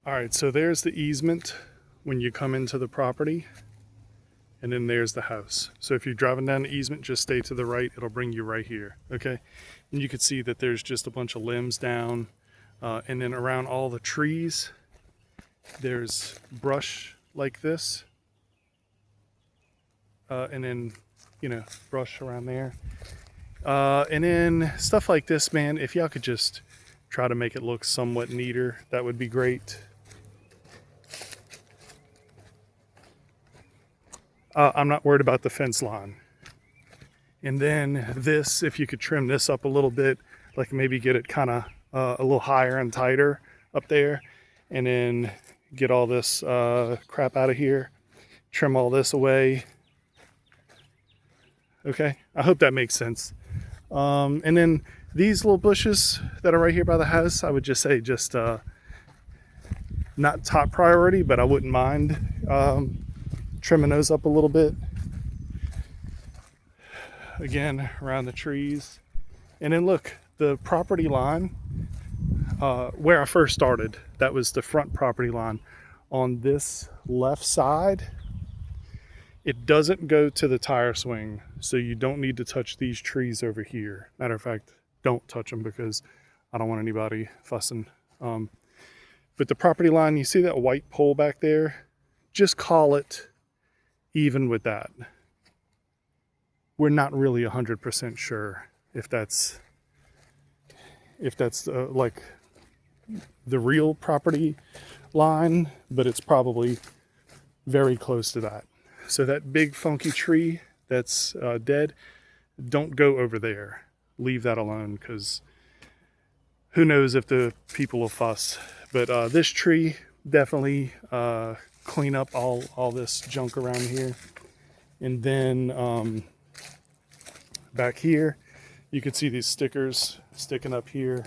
All right, so there's the easement when you come into the property, and then there's the house. So if you're driving down the easement, just stay to the right. It'll bring you right here, okay? And you can see that there's just a bunch of limbs down, and then around all the trees, there's brush like this, and then, brush around there. And then stuff like this, man, if y'all could just try to make it look somewhat neater, that would be great. I'm not worried about the fence line. And then this, if you could trim this up a little bit, like maybe get it kind of a little higher and tighter up there, and then get all this crap out of here, trim all this away. Okay, I hope that makes sense. And then these little bushes that are right here by the house, I would just say just not top priority, but I wouldn't mind trimming those up a little bit. Again, around the trees. And then look, the property line, where I first started, that was the front property line. On this left side, it doesn't go to the tire swing, so you don't need to touch these trees over here. Matter of fact, don't touch them because I don't want anybody fussing. But the property line, you see that white pole back there? Just call it even with that. We're not really 100% sure if that's like the real property line, but it's probably very close to that. So that big funky tree that's dead, don't go over there. Leave that alone, because who knows if the people will fuss. But this tree, definitely clean up all this junk around here. And then back here, you can see these stickers sticking up here.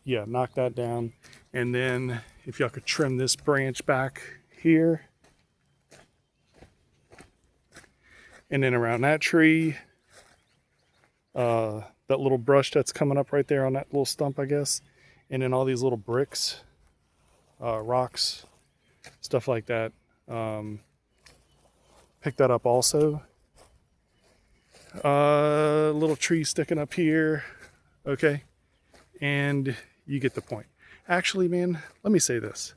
Yeah, knock that down. And then if y'all could trim this branch back here. And then around that tree, that little brush that's coming up right there on that little stump, I guess. And then all these little bricks, rocks, stuff like that. Pick that up also. Little tree sticking up here. Okay. And you get the point. Actually, man, let me say this.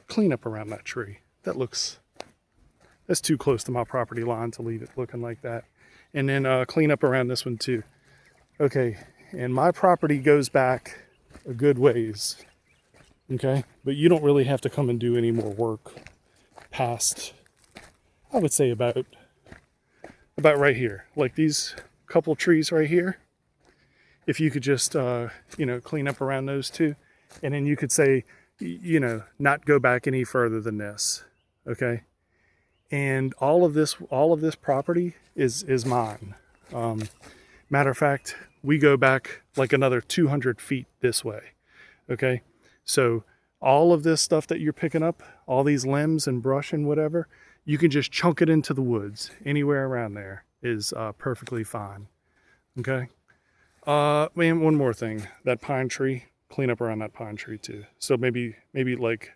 Clean up around that tree. That's too close to my property line to leave it looking like that. And then clean up around this one too. Okay, and my property goes back a good ways. Okay, but you don't really have to come and do any more work past, I would say about right here. Like these couple trees right here. If you could just, clean up around those two. And then you could say, not go back any further than this. Okay. And all of this property is mine. Matter of fact, we go back like another 200 feet this way. Okay. So all of this stuff that you're picking up, all these limbs and brush and whatever, you can just chunk it into the woods. Anywhere around there is perfectly fine. Okay. Man, one more thing. That pine tree, clean up around that pine tree too. So maybe like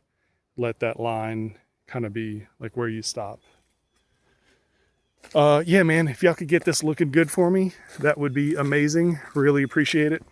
let that line kind of be like where you stop. Yeah, man, if y'all could get this looking good for me, that would be amazing. Really appreciate it.